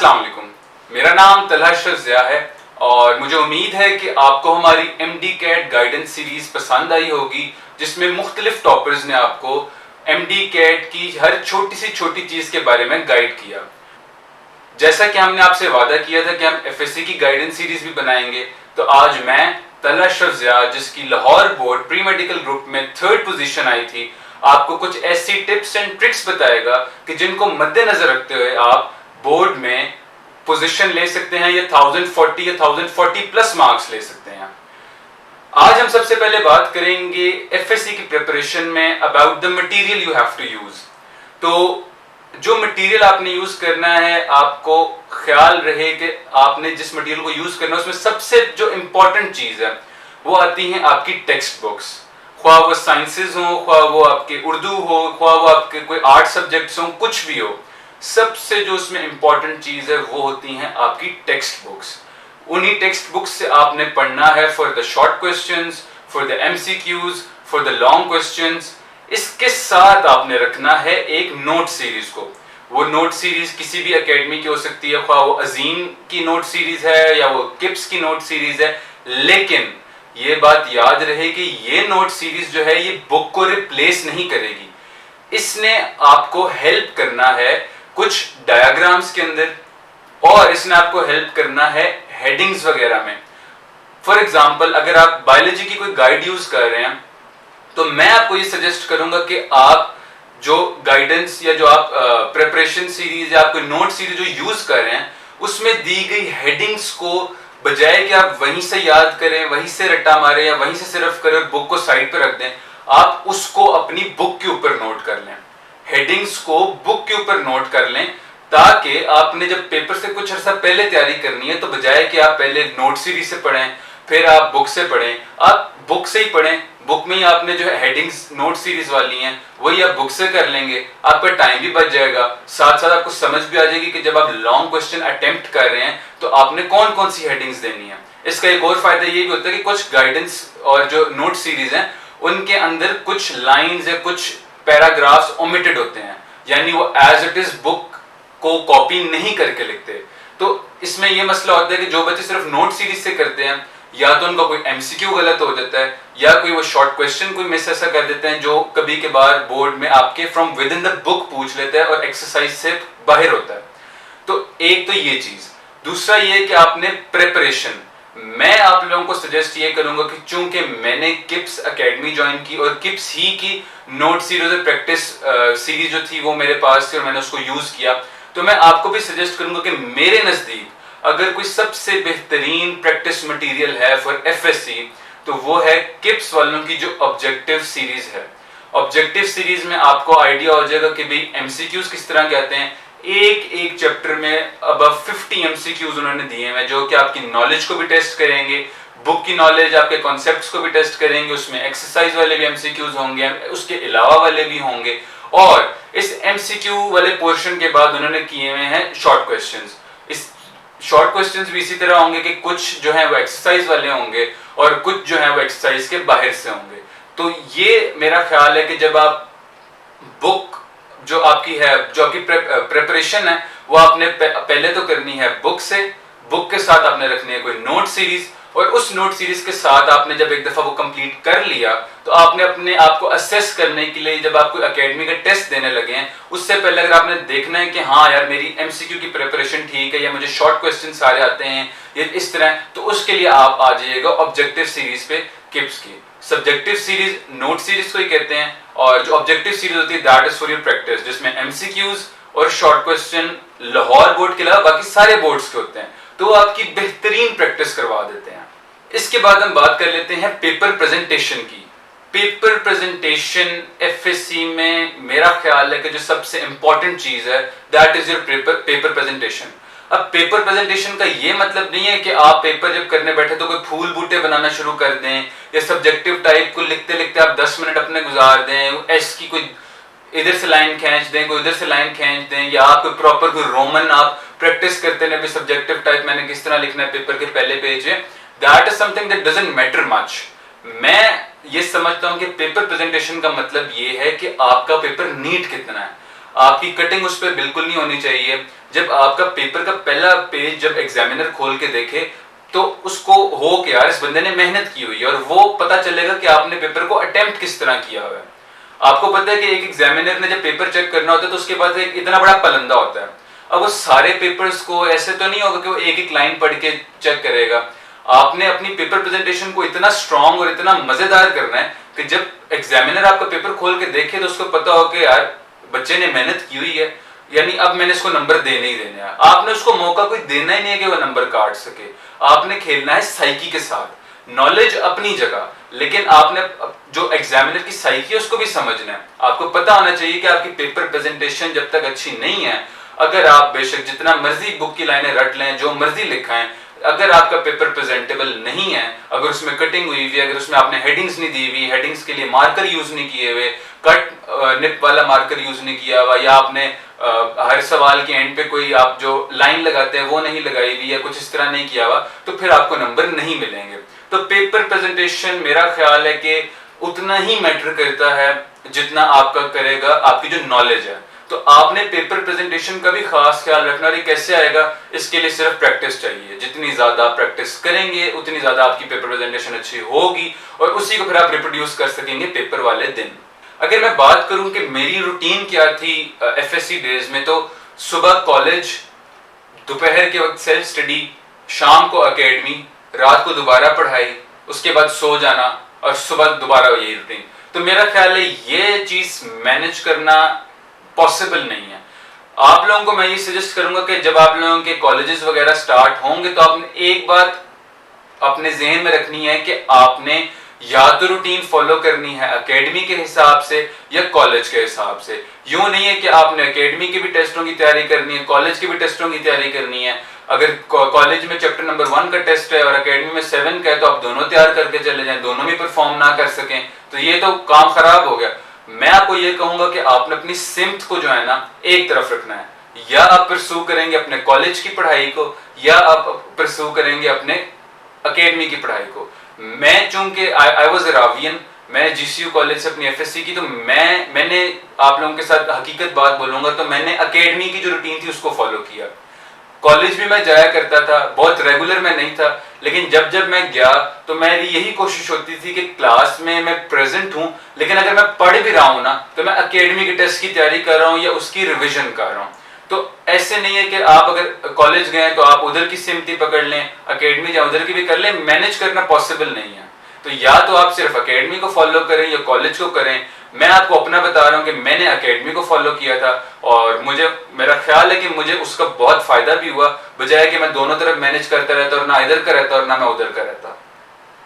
अस्सलाम वालेकुम। मेरा नाम तलहा अशरफ ज़िया है और मुझे उम्मीद है कि आपको हमारी MD कैट गाइडेंस सीरीज पसंद आई होगी, जिसमें मुख्तलिफ टॉपर्स ने आपको MD कैट की हर छोटी सी छोटी चीज़ के बारे में गाइड किया। जैसा कि हमने आपसे वादा किया था कि हम FSC की गाइडेंस सीरीज भी बनाएंगे, तो आज मैं तलहा अशरफ ज़िया, जिसकी Lahore board pre medical group में 3rd पोजीशन आई थी, आपको कुछ ऐसी टिप्स एंड ट्रिक्स बताएगा कि जिनको मद्देनजर रखते हुए आप बोर्ड में पोजीशन ले सकते हैं या 1040 या 1040 प्लस मार्क्स ले सकते हैं। आज हम सबसे पहले बात करेंगे FSC की प्रिपरेशन में about the material you have to use. तो जो मटेरियल आपने यूज करना है, आपको ख्याल रहे कि आपने जिस मटेरियल को यूज करना है उसमें सबसे जो इंपॉर्टेंट चीज है वो आती है आपकी टेक्स्ट बुक्स। ख्वाह वो साइंसेज हो, ख्वाह वो आपके उर्दू हो, ख्वाह वो आपके कोई आर्ट सब्जेक्ट्स हो, कुछ भी हो, सबसे जो उसमें इंपॉर्टेंट चीज है वो होती हैं आपकी टेक्स्ट बुक्स। उन्हीं टेक्स्ट बुक्स से आपने पढ़ना है for the short questions, for the MCQs, for the long questions. इसके साथ आपने रखना है एक नोट सीरीज को। वो नोट सीरीज किसी भी एकेडमी की हो सकती है, ख्वाह वो अजीम की नोट सीरीज है या वो किप्स की नोट सीरीज है, लेकिन ये बात याद रहे कि ये नोट सीरीज जो है ये बुक को रिप्लेस नहीं करेगी। इसने आपको हेल्प करना है कुछ डायग्राम्स के अंदर, और इसने आपको हेल्प करना है हेडिंग्स वगैरह में। फॉर एग्जाम्पल, अगर आप बायोलॉजी की कोई गाइड यूज कर रहे हैं तो मैं आपको ये सजेस्ट करूंगा कि आप जो गाइडेंस या जो आप प्रिपरेशन सीरीज या कोई नोट सीरीज जो यूज कर रहे हैं उसमें दी गई हेडिंग्स को बजाय कि आप वहीं से याद करें, वहीं से रट्टा मारें या वहीं से सिर्फ करें और बुक को साइड पर रख दें, आप उसको अपनी बुक के ऊपर नोट कर लें। हेडिंग्स को बुक के ऊपर नोट कर लें, ताकि आपने जब पेपर से कुछ अर्सा पहले तैयारी करनी है तो बजाय कि आप पहले नोट सीरीज से पढ़ें फिर आप बुक से पढ़ें, आप बुक से ही पढ़ें। बुक में ही आपने जो है हेडिंग्स नोट सीरीज वाली हैं वही आप बुक से कर लेंगे, आपका टाइम भी बच जाएगा, साथ साथ आपको समझ भी आ जाएगी कि जब आप लॉन्ग क्वेश्चन अटेम्प्ट कर रहे हैं तो आपने कौन कौन सी हेडिंग्स देनी है। इसका एक और फायदा ये भी होता है कि कुछ गाइडेंस और जो नोट सीरीज हैं उनके अंदर कुछ लाइन्स या कुछ पैराग्राफ्स ओमिटेड होते हैं, यानी वो एज इट इज बुक को कॉपी नहीं करके लिखते। तो इसमें यह मसला होता है कि जो बच्चे सिर्फ नोट सीरीज से करते हैं, या तो उनका कोई MCQ गलत हो जाता है या कोई वो शॉर्ट क्वेश्चन कोई मिस ऐसा कर देते हैं जो कभी के बार बोर्ड में आपके from within the book पूछ लेता है और एक्सरसाइज से बाहर होता है। तो एक तो ये चीज, दूसरा ये कि आपने प्रिपरेशन, मैं आप लोगों को सजेस्ट ये करूंगा कि चूंकि मैंने किप्स एकेडमी ज्वाइन की और किप्स ही की नोट सीरीज और प्रैक्टिस सीरीज जो थी वो मेरे पास थी और मैंने उसको यूज किया, तो मैं आपको भी सजेस्ट करूंगा कि मेरे नजदीक अगर कोई सबसे बेहतरीन प्रैक्टिस मटेरियल है फॉर FSC तो वो है किप्स वालों की जो ऑब्जेक्टिव सीरीज है। ऑब्जेक्टिव सीरीज में आपको आइडिया हो जाएगा कि भाई MCQs किस तरह के आते हैं। एक एक चैप्टर में अबव 50 MCQs उन्होंने दिए हैं जो कि आपकी नॉलेज को भी टेस्ट करेंगे, बुक की नॉलेज, आपके कॉन्सेप्ट्स को भी टेस्ट करेंगे, उसमें एक्सरसाइज वाले भी MCQs होंगे, उसके अलावा वाले भी होंगे, और इस MCQ वाले पोर्शन के बाद उन्होंने किए हुए हैं शॉर्ट क्वेश्चंस। इस शॉर्ट क्वेश्चंस भी इसी तरह होंगे कि कुछ जो है वो एक्सरसाइज वाले होंगे और कुछ जो है वो एक्सरसाइज के बाहर से होंगे। तो ये मेरा ख्याल है कि जब आप बुक जो आपकी है, जो आपकी प्रिपरेशन है, वो आपने पहले तो करनी है बुक से, बुक के साथ आपने रखनी है कोई नोट सीरीज, और उस नोट सीरीज के साथ आपने जब एक दफा वो कंप्लीट कर लिया तो आपने अपने आप को असेस करने के लिए जब आप कोई एकेडमी का टेस्ट देने लगे हैं उससे पहले अगर आपने देखना है कि हाँ यार मेरी MCQ की प्रिपरेशन ठीक है या मुझे शॉर्ट क्वेश्चन सारे आते हैं ये इस तरह, तो उसके लिए आप आ जाइएगा ऑब्जेक्टिव सीरीज पे किप्स की। सब्जेक्टिव सीरीज नोट सीरीज को ही कहते हैं, और जो ऑब्जेक्टिव सीरीज होती है that is for your practice, जिसमें MCQs और शॉर्ट क्वेश्चन लाहौर बोर्ड के अलावा बाकी सारे बोर्ड्स के होते हैं, तो वो आपकी बेहतरीन प्रैक्टिस करवा देते हैं। इसके बाद हम बात कर लेते हैं पेपर प्रेजेंटेशन की। पेपर प्रेजेंटेशन FSC में मेरा ख्याल है कि जो सबसे इंपॉर्टेंट चीज है that is your paper presentation. अब पेपर प्रेजेंटेशन का ये मतलब नहीं है कि आप पेपर जब करने बैठे तो कोई फूल बूटे बनाना शुरू कर दें या सब्जेक्टिव टाइप को लिखते लिखते आप 10 मिनट अपने गुजार दें, एस की कोई इधर से लाइन खींच दें, कोई इधर से लाइन खींच दें, या आप प्रॉपर कोई रोमन आप प्रैक्टिस करते हैं सब्जेक्टिव टाइप मैंने किस तरह लिखना है पेपर के पहले पेज में। That is something that doesn't matter much. मैं ये समझता हूं कि पेपर प्रेजेंटेशन का मतलब ये है कि आपका पेपर नीट कितना है। आपकी कटिंग उस पर बिल्कुल नहीं होनी चाहिए। जब आपका पेपर का पहला पेज जब एग्जामिनर खोल के देखे तो उसको हो कि यार इस बंदे ने मेहनत की हुई है, और वो पता चलेगा कि आपने पेपर को अटेम्प्ट किस तरह किया हुआ है। आपको पता है कि एक एग्जामिनर ने जब पेपर चेक करना होता है तो उसके पास एक इतना बड़ा पलंदा होता है। अब वो सारे पेपर्स को ऐसे तो नहीं होगा कि वो एक एक लाइन पढ़ के चेक करेगा। आपने अपनी पेपर प्रेजेंटेशन को इतना स्ट्रांग और इतना मजेदार करना है कि जब एग्जामिनर आपका पेपर खोल के देखे तो उसको पता हो कि यार बच्चे ने मेहनत की हुई है, यानी अब मैंने इसको नंबर देने ही देने हैं। आपने उसको मौका कोई देना ही नहीं है कि वह नंबर काट सके। आपने खेलना है साइकी के साथ। नॉलेज अपनी जगह, लेकिन आपने जो एग्जामिनर की साइकी है उसको भी समझना है। आपको पता होना चाहिए कि आपकी पेपर प्रेजेंटेशन जब तक अच्छी नहीं है, अगर आप बेशक जितना मर्जी बुक की लाइनें रट लें, जो मर्जी लिखा है, अगर आपका पेपर प्रेजेंटेबल नहीं है, अगर उसमें कटिंग हुई हुई, अगर उसमें आपने हेडिंग्स नहीं दी हुई, हेडिंग्स के लिए मार्कर यूज नहीं किए हुए, कट निप वाला मार्कर यूज नहीं किया हुआ, या आपने हर सवाल के एंड पे कोई आप जो लाइन लगाते हैं वो नहीं लगाई हुई, या कुछ इस तरह नहीं किया हुआ, तो फिर आपको नंबर नहीं मिलेंगे। तो पेपर प्रेजेंटेशन मेरा ख्याल है कि उतना ही मैटर करता है जितना आपका करेगा आपकी जो नॉलेज है। तो आपने पेपर प्रेजेंटेशन का भी खास ख्याल रखना, और ये कैसे आएगा, इसके लिए सिर्फ प्रैक्टिस चाहिए। जितनी ज्यादा आप प्रैक्टिस करेंगे उतनी ज्यादा आपकी पेपर प्रेजेंटेशन अच्छी होगी, और उसी को फिर आप रिप्रोड्यूस कर सकेंगे पेपर वाले दिन। अगर मैं बात करूं कि मेरी रूटीन क्या थी एफएससी डेज में, तो सुबह कॉलेज, दोपहर के वक्त सेल्फ स्टडी, शाम को एकेडमी, रात को दोबारा पढ़ाई, उसके बाद सो जाना, और सुबह दोबारा यही रूटीन। तो मेरा ख्याल है ये चीज मैनेज करना पॉसिबल नहीं है। आप लोगों को मैं ये सजेस्ट करूंगा कि जब आप लोगों के कॉलेजेस वगैरह स्टार्ट होंगे तो आपने एक बात अपने जहन में रखनी है कि आपने या तो रूटीन फॉलो करनी है एकेडमी के हिसाब से या कॉलेज के हिसाब से। यूं नहीं है कि आपने एकेडमी के भी टेस्टों की तैयारी करनी है, कॉलेज के भी टेस्टों की तैयारी करनी है। अगर कॉलेज में चैप्टर नंबर 1 का टेस्ट है और एकेडमी में 7 का है, तो आप दोनों तैयार करके चले जाएं, दोनों में परफॉर्म ना कर सकें तो ये तो काम खराब हो गया। मैं आपको ये कहूंगा कि आपने अपनी सिमत को जो है ना एक तरफ रखना है। या आप परसू करेंगे अपने कॉलेज की पढ़ाई को, या आप परसू करेंगे अपने एकेडमी की पढ़ाई को। मैं चूंकि आई वाज अ रावियन, मैं जीसीयू कॉलेज से अपनी एफएससी की, तो मैंने आप लोगों के साथ हकीकत बात बोलूंगा तो मैंने एकेडमी की जो रूटीन थी उसको फॉलो किया। कॉलेज भी मैं जाया करता था, बहुत रेगुलर मैं नहीं था, लेकिन जब जब मैं गया तो मेरी यही कोशिश होती थी कि क्लास में मैं प्रेजेंट हूं, लेकिन अगर मैं पढ़ भी रहा हूं ना तो मैं एकेडमी के टेस्ट की तैयारी कर रहा हूं या उसकी रिवीजन कर रहा हूं। तो ऐसे नहीं है कि आप अगर कॉलेज गए तो आप उधर की सिमती पकड़ लें, एकेडमी या उधर की भी कर लें, मैनेज करना पॉसिबल नहीं है। तो या तो आप सिर्फ एकेडमी को फॉलो करें या कॉलेज को करें। मैं आपको अपना बता रहा हूं कि मैंने एकेडमी को फॉलो किया था और मेरा ख्याल है कि मुझे उसका बहुत फायदा भी हुआ, बजाय कि मैं दोनों तरफ मैनेज करता रहता और ना इधर का रहता और ना मैं उधर का रहता।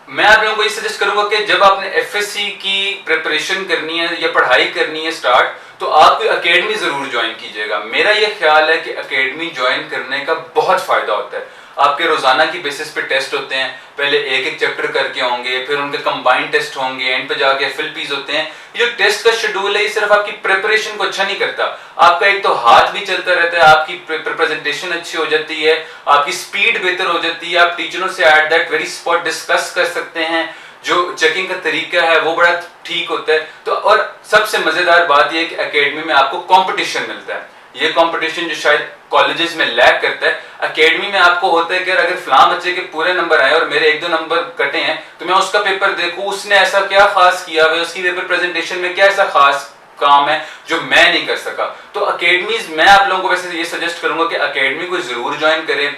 मैं आप लोगों को ये सजेस्ट करूंगा कि जब आपने एफएससी की प्रिपरेशन करनी है या पढ़ाई करनी है स्टार्ट, तो आप एकेडमी जरूर ज्वाइन कीजिएगा। मेरा ये ख्याल है कि एकेडमी ज्वाइन करने का बहुत फायदा होता है। आपके रोजाना की बेसिस पे टेस्ट होते हैं, पहले एक एक चैप्टर करके होंगे, फिर उनके कंबाइंड टेस्ट होंगे, एंड पे जाके फिलपीज होते हैं। ये जो टेस्ट का शेड्यूल है ये सिर्फ आपकी प्रिपरेशन को अच्छा नहीं करता, आपका एक तो हाथ भी चलता रहता है, आपकी प्रेजेंटेशन अच्छी हो जाती है, आपकी स्पीड बेहतर हो जाती है, आप टीचरों से at that very spot discuss कर सकते हैं, जो चेकिंग का तरीका है वो बड़ा ठीक होता है। तो और सबसे मजेदार बात यह है कि एकेडमी में आपको कंपटीशन मिलता है। ये कंपटीशन जो शायद कॉलेजेस में लैक करता है, एकेडमी में आपको होता है कि अगर फलां बच्चे के पूरे नंबर आए और मेरे 1-2 नंबर कटे हैं तो मैं उसका पेपर देखूं, उसने ऐसा क्या खास किया है, उसकी पेपर प्रेजेंटेशन में क्या ऐसा खास काम है जो मैं नहीं कर सका। तो एकेडमीज मैं आप लोगों को वैसे ये सजेस्ट करूंगा कि एकेडमी को जरूर ज्वाइन करें।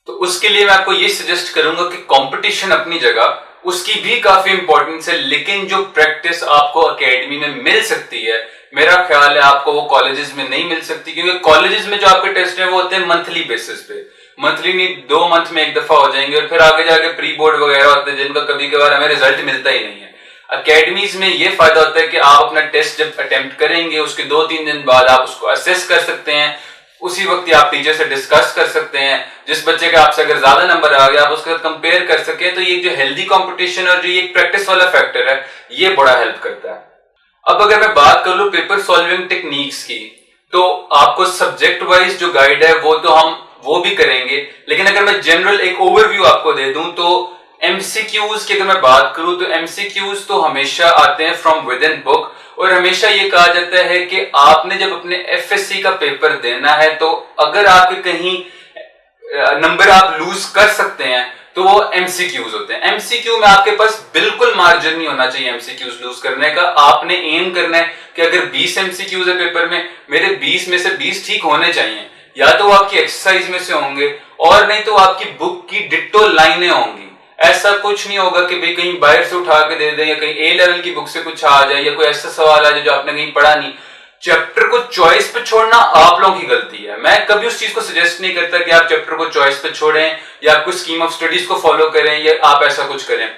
तो उसके लिए मैं आपको ये सजेस्ट करूंगा कि कंपटीशन अपनी जगह, उसकी भी काफी इंपॉर्टेंस है, लेकिन जो प्रैक्टिस आपको एकेडमी में मिल सकती है मेरा ख्याल है आपको वो कॉलेजेस में नहीं मिल सकती, क्योंकि कॉलेजेस में जो आपके टेस्ट है वो होते हैं मंथली बेसिस पे, मंथली नहीं 2 मंथ में एक दफा हो जाएंगे, और फिर आगे जाके प्री बोर्ड वगैरह होते हैं जिनका कभी कभार हमें रिजल्ट मिलता ही नहीं है। अकेडमीज में ये फायदा होता है कि आप अपना टेस्ट जब अटेम्प्ट करेंगे उसके 2-3 दिन बाद आप उसको असेस कर सकते हैं, उसी वक्त आप टीचर से डिस्कस कर सकते हैं, जिस बच्चे का आपसे अगर ज्यादा नंबर आ गया आप उसके साथ कंपेयर कर सके। तो ये जो हेल्दी कंपटीशन और जो ये प्रैक्टिस वाला फैक्टर है ये बड़ा हेल्प करता है। अब अगर मैं बात कर लूं पेपर सॉल्विंग टेक्निक्स की, तो आपको सब्जेक्ट वाइज जो गाइड है वो तो हम वो भी करेंगे, लेकिन अगर मैं जनरल एक ओवरव्यू आपको दे दूं तो एमसीक्यूज की अगर मैं बात करूं तो एमसीक्यूज तो हमेशा आते हैं फ्रॉम विद इन बुक, और हमेशा ये कहा जाता है कि आपने जब अपने एफएससी का पेपर देना है तो अगर आपके कहीं नंबर आप लूज कर सकते हैं तो वो एमसीक्यूज होते हैं। एमसीक्यू में आपके पास बिल्कुल मार्जिन नहीं होना चाहिए एमसीक्यूज लूज करने का। आपने एम करना है कि अगर 20 एमसीक्यूज है पेपर में, मेरे 20 में से 20 ठीक होने चाहिए, या तो वो आपकी एक्सरसाइज में से होंगे और नहीं तो आपकी बुक की डिट्टो लाइनें होंगी। ऐसा कुछ नहीं होगा कि भाई कहीं बाहर से उठा के दे दें या कहीं ए लेवल की बुक से कुछ आ जाए या कोई ऐसा सवाल आ जाए जो आपने कहीं पढ़ा नहीं। चैप्टर को चॉइस पे छोड़ना आप लोगों की गलती है। मैं कभी उस चीज को सजेस्ट नहीं करता कि आप चैप्टर को चॉइस पे छोड़ें या आप कुछ स्कीम ऑफ स्टडीज को फॉलो करें या आप ऐसा कुछ करें।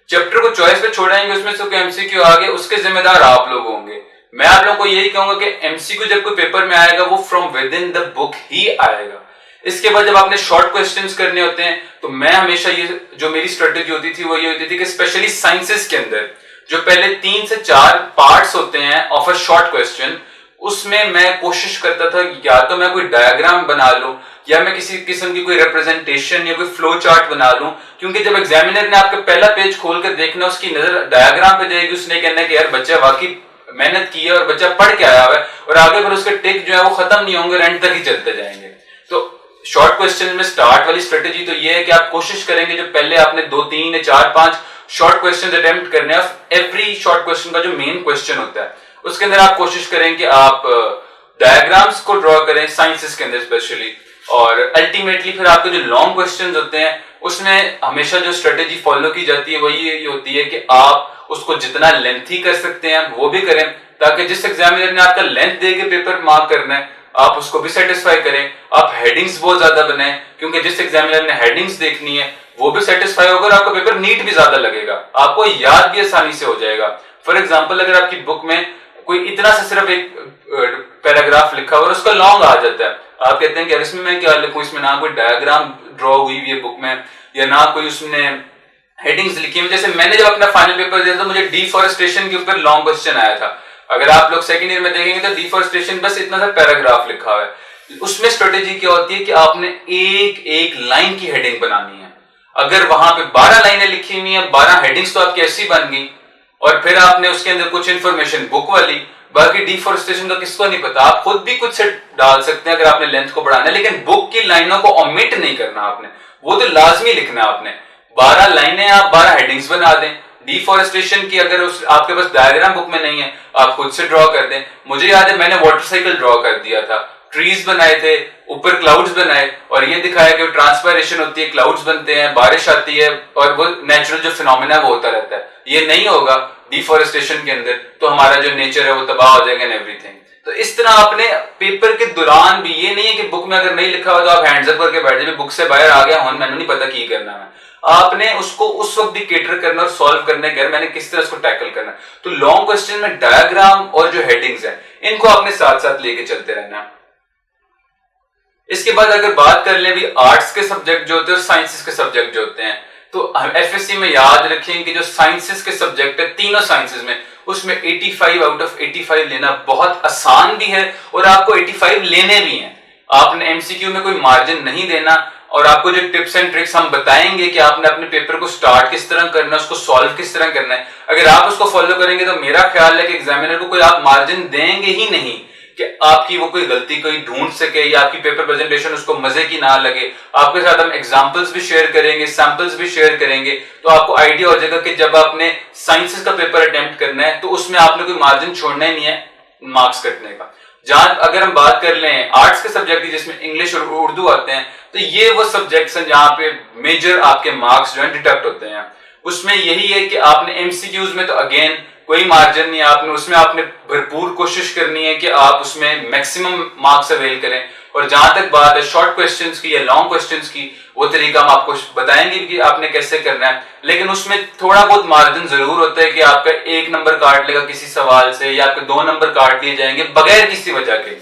चैप्टर को चॉइस पे छोड़ेंगे, उसमें से कोई एमसीक्यू आ गए, उसके जिम्मेदार आप लोग होंगे। मैं आप लोगों को यही कहूंगा कि एमसीक्यू जब कोई पेपर में आएगा वो from within the book ही आएगा। इसके बाद जब आपने शॉर्ट क्वेश्चंस करने होते हैं तो मैं हमेशा ये जो मेरी स्ट्रेटेजी होती थी वो ये होती थी कि स्पेशली साइंसेस के अंदर जो पहले 3 से 4 पार्ट्स होते हैं ऑफ अ शॉर्ट क्वेश्चन, उसमें मैं कोशिश करता था या तो मैं कोई डायग्राम बना लूं या मैं किसी किस्म की कोई रिप्रेजेंटेशन या कोई फ्लो चार्ट बना लूं, क्योंकि जब एग्जामिनर ने आपका पहला पेज खोल कर देखना, उसकी नजर डायग्राम पे जाएगी, उसने कहना कि यार बच्चा वाकई मेहनत की है और बच्चा पढ़ के आया हुआ है, और आगे फिर उसके टिक जो है वो खत्म नहीं होंगे, एंड तक ही चलते जाएंगे। तो शॉर्ट क्वेश्चन में स्टार्ट वाली स्ट्रेटेजी तो ये है कि आप कोशिश करेंगे जो पहले आपने 2, 3 या 4, 5 शॉर्ट क्वेश्चन अटेम्प्ट करने हैं, एवरी शॉर्ट क्वेश्चन का जो मेन क्वेश्चन होता है उसके अंदर आप कोशिश करें कि आप डायग्राम्स को ड्रॉ करें साइंसेस के अंदर स्पेशली, और अल्टीमेटली फिर आपके जो लॉन्ग क्वेश्चंस होते हैं उसमें हमेशा जो स्ट्रेटेजी फॉलो की जाती है वो ये होती है कि आप उसको जितना लेंथी कर सकते हैं वो भी करें, ताकि जिस एग्जामिनर ने आपका लेंथ दे के पेपर मार्क करना है आप उसको भी सेटिस्फाई करें। आप हेडिंग्स बहुत ज्यादा बनाएं, क्योंकि जिस एग्जामिनर ने हेडिंग्स देखनी है वो भी सेटिस्फाई होगा और आपका पेपर नीट भी ज्यादा लगेगा, आपको याद भी आसानी से हो जाएगा। फॉर एग्जाम्पल अगर आपकी बुक में कोई इतना सा सिर्फ एक पैराग्राफ लिखा हुआ और उसका लॉन्ग आ जाता है, आप कहते हैं कि इसमें मैं क्या लिखूं, इसमें ना कोई डायग्राम ड्रॉ हुई है बुक में या ना कोई उसने हेडिंग्स लिखी है। जैसे मैंने जब अपना फाइनल पेपर दिया था मुझे डिफॉरेस्टेशन के ऊपर लॉन्ग क्वेश्चन आया था। अगर आप लोग सेकंड ईयर में देखेंगे तो डिफॉरेस्टेशन बस इतना सा पैराग्राफ लिखा हुआ है। उसमें स्ट्रेटेजी क्या होती है कि आपने एक एक लाइन की हेडिंग बनानी है। अगर वहां पे 12 लाइनें लिखी हुई हैं, 12 हेडिंग्स तो आपकी ऐसी बन गई, और फिर आपने उसके अंदर कुछ इंफॉर्मेशन बुक वाली, बाकी डिफॉरेस्टेशन का किसको नहीं पता, आप खुद भी कुछ से डाल सकते हैं अगर आपने लेंथ को बढ़ाना है, लेकिन बुक की लाइनों को ओमिट नहीं करना आपने, वो तो लाजमी लिखना है आपने। 12 लाइनें आप 12 हेडिंग्स बना दें। डिफॉरेस्टेशन की अगर उस आपके पास डायग्राम बुक में नहीं है आप खुद से ड्रॉ कर दें। मुझे याद है मैंने वाटर साइकिल ड्रॉ कर दिया था, ट्रीज बनाए थे, ऊपर क्लाउड्स बनाए और ये दिखाया कि ट्रांसपायरेशन होती है, क्लाउड्स बनते हैं, बारिश आती है और वो नेचुरल जो फिनोमेना वो होता रहता है। ये नहीं होगा डिफॉरेस्टेशन के अंदर तो हमारा जो नेचर है वो तबाह हो जाएगा एंड एवरीथिंग। तो इस तरह आपने पेपर के दौरान भी, ये नहीं है कि बुक में अगर नहीं लिखा हुआ तो आप हैंड्स अप करके बैठ जाए, बुक से बाहर आ गया हूं मैंने नहीं पता की करना है। आपने उसको उस वक्त भी केटर करना और सॉल्व करने के मैंने किस तरह उसको टैकल करना। तो लॉन्ग क्वेश्चन में डायग्राम और जो हेडिंग्स है इनको आपने साथ साथ लेके चलते रहना। इसके बाद अगर बात कर लें भी आर्ट्स के सब्जेक्ट जो होते हैं और साइंसेस के सब्जेक्ट जो होते हैं, तो एफएससी में याद रखें कि जो साइंसेस के सब्जेक्ट है तीनों साइंसेस में, उसमें 85 आउट ऑफ 85 लेना बहुत आसान भी है और आपको 85 लेने भी हैं। आपने एमसीक्यू में कोई मार्जिन नहीं देना और आपको जो टिप्स एंड ट्रिक्स हम बताएंगे कि आपने अपने पेपर को स्टार्ट किस तरह करना है, उसको सॉल्व किस तरह करना है, अगर आप उसको फॉलो करेंगे तो मेरा ख्याल है कि एग्जामिनर को कोई आप मार्जिन देंगे ही नहीं कि आपकी वो कोई गलती कोई ढूंढ सके या आपकी पेपर प्रेजेंटेशन उसको मजे की ना लगे। आपके साथ हम एग्जांपल्स भी शेयर करेंगे, सैंपल्स भी शेयर करेंगे, तो आपको आइडिया हो जाएगा कि जब आपने साइंसेस का पेपर अटेम्प्ट करना है तो उसमें आपने कोई मार्जिन छोड़ना ही नहीं है मार्क्स कटने का। जहां अगर हम बात कर लें आर्ट्स के सब्जेक्ट की जिसमें इंग्लिश और उर्दू आते हैं, तो ये वो सब्जेक्ट्स हैं जहां पे मेजर आपके मार्क्स जो है डिडक्ट होते हैं। उसमें यही है कि आपने एमसीक्यूज में तो अगेन कोई मार्जिन नहीं, आपने उसमें आपने भरपूर कोशिश करनी है कि आप उसमें मैक्सिमम मार्क्स अवेल करें। और जहां तक बात है शॉर्ट क्वेश्चंस की या लॉन्ग क्वेश्चंस की, वो तरीका हम आपको बताएंगे कि आपने कैसे करना है, लेकिन उसमें थोड़ा बहुत मार्जिन जरूर होता है कि आपका 1 नंबर काट लेगा किसी सवाल से या आपके 2 नंबर काट लिए जाएंगे बगैर किसी वजह के,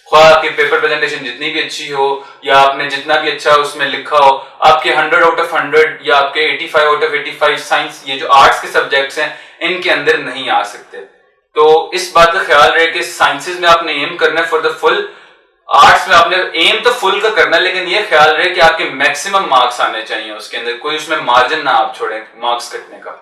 ख्वाह आपकी पेपर प्रेजेंटेशन जितनी भी अच्छी हो या आपने जितना भी अच्छा उसमें लिखा हो, आपके 100 आउट ऑफ 100 या आपके 85 आउट ऑफ 85 साइंस ये जो आर्ट्स के सब्जेक्ट्स हैं इनके अंदर नहीं आ सकते। तो इस बात का ख्याल रहे कि साइंसेस में आपने एम करना है फॉर द फुल, आर्ट्स में आपने एम तो फुल का करना है, लेकिन ये ख्याल रहे कि आपके मैक्सिमम मार्क्स आने चाहिए उसके अंदर, कोई उसमें मार्जिन ना आप छोड़ें मार्क्स कटने का।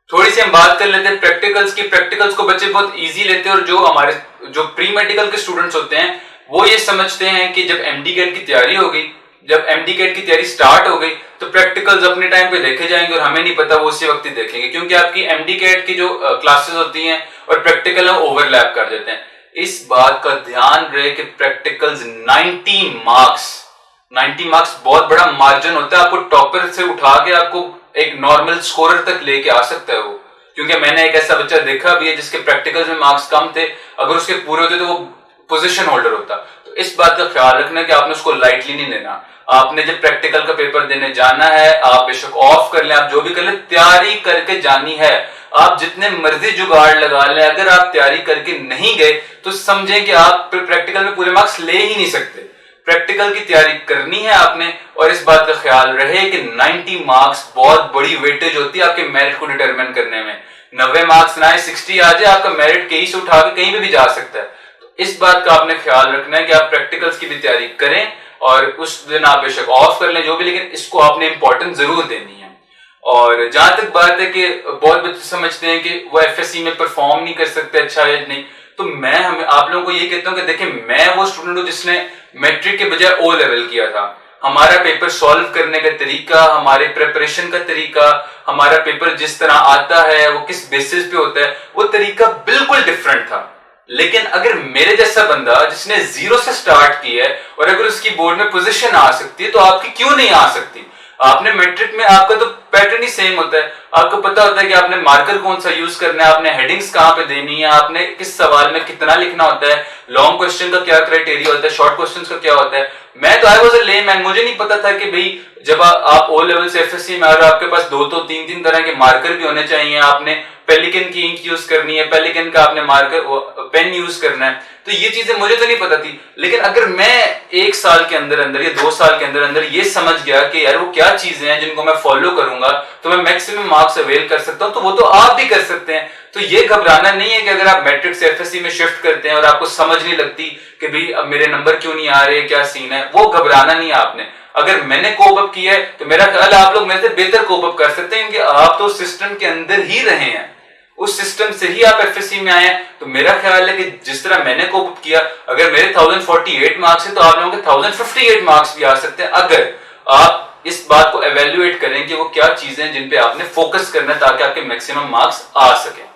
थोड़ी सी हम बात कर लेते हैं प्रैक्टिकल्स की। प्रैक्टिकल्स को बच्चे बहुत इजी लेते हैं, और जो हमारे जो प्री मेडिकल के स्टूडेंट्स होते हैं वो ये समझते हैं कि जब एमडी कैट की तैयारी हो गई, जब एमडी कैट की तैयारी स्टार्ट हो गई तो प्रैक्टिकल्स अपने टाइम पे देखे जाएंगे और हमें नहीं पता वो उसी वक्त ही देखेंगे, क्योंकि आपकी एमडी कैट की जो क्लासेस होती हैं और प्रैक्टिकल है ओवरलैप कर देते हैं। इस बात का ध्यान रहे कि प्रैक्टिकल्स 90 मार्क्स बहुत बड़ा मार्जिन होता है, आपको टॉपर से उठा के आपको एक नॉर्मल स्कोरर तक लेके आ सकता है वो। क्योंकि मैंने एक ऐसा बच्चा देखा भी है जिसके प्रैक्टिकल्स में मार्क्स कम थे, अगर उसके पूरे होते तो वो पोजीशन होल्डर होता। तो इस बात का ख्याल रखना कि आपने उसको लाइटली नहीं लेना। आपने जब प्रैक्टिकल का पेपर देने जाना है, आप बेशक ऑफ कर लें, आप जो भी कर लें, तैयारी करके जानी है। आप जितने मर्जी जुगाड़ लगा लें, अगर आप तैयारी करके नहीं गए तो समझें कि आप प्रैक्टिकल में पूरे मार्क्स ले ही नहीं सकते। प्रैक्टिकल की तैयारी करनी है आपने, और इस बात का ख्याल रहे कि 90 मार्क्स बहुत बड़ी वेटेज होती है आपके मेरिट को डिटरमिन करने में। 90 मार्क्स ना 60 आ जाए, आपका मेरिट कहीं से उठा के कहीं पे भी जा सकता है। तो इस बात का आपने ख्याल रखना है कि आप प्रैक्टिकल्स की भी तैयारी करें, और उस दिन आप बेशक ऑफ कर लें जो भी, लेकिन इसको आपने इंपॉर्टेंस जरूर देनी है। और जहां तक बात है कि बहुत बच्चे समझते हैं कि वो एफएससी में परफॉर्म नहीं कर सकते अच्छा या नहीं, तो मैं आप लोगों को ये कहता हूं कि देखिए, मैं वो स्टूडेंट हूं जिसने मैट्रिक के बजाय ओ लेवल किया था। हमारा पेपर सॉल्व करने का तरीका, हमारे प्रिपरेशन का तरीका, हमारा पेपर जिस तरह आता है वो किस बेसिस पे होता है, वो तरीका बिल्कुल डिफरेंट था। लेकिन अगर मेरे जैसा बंदा जिसने जीरो से स्टार्ट किया है और अगर उसकी बोर्ड में पोजीशन आ सकती है, तो आपकी क्यों नहीं आ सकती? आपने मैट्रिक में आपका तो पैटर्न ही सेम होता है, आपको पता होता है कि आपने मार्कर कौन सा यूज करना है, आपने हेडिंग्स कहां पे देनी है, आपने किस सवाल में कितना लिखना होता है, लॉन्ग क्वेश्चन का क्या क्राइटेरिया होता है, शॉर्ट क्वेश्चन का क्या होता है। मैं तो आई वाज अ लेमैन, मुझे नहीं पता था कि भाई जब आप ओ लेवल से एफएससी में आ रहे हो, आपके पास 2 तीन तरह के मार्कर भी होने चाहिए, आपने पेलिकन की इंक यूज करनी है, पेलिकन का आपने मार्कर पेन यूज करना है। तो ये चीजें मुझे तो नहीं पता थी, लेकिन अगर मैं 1 साल के अंदर अंदर या 2 साल के अंदर अंदर ये समझ गया कि यार वो क्या चीजें हैं जिनको मैं फॉलो करूंगा तो मैं मैक्सिमम मार्क्स अवेल कर सकता हूं, तो वो तो आप भी कर सकते हैं। तो ये घबराना नहीं है कि अगर आप मैट्रिक से एफएससी में शिफ्ट करते हैं और आपको समझ नहीं लगती कि भाई अब मेरे नंबर क्यों नहीं आ रहे, क्या सीन है, वो घबराना नहीं है आपने। अगर मैंने कोप अप किया है तो मेरा ख्याल आप लोग मेरे से बेहतर कोप अप कर सकते हैं, क्योंकि आप तो सिस्टम के अंदर ही रहे हैं, उस सिस्टम से ही आप एफएससी में आए हैं। तो मेरा ख्याल है कि जिस तरह मैंने कोप अप किया, अगर मेरे 1048 मार्क्स है तो आप लोगों के 1058 मार्क्स भी आ सकते हैं, अगर आप इस बात को एवेल्युएट करें कि वो क्या चीजें हैं जिन पे आपने फोकस करना है ताकि आपके मैक्सिमम मार्क्स आ सके।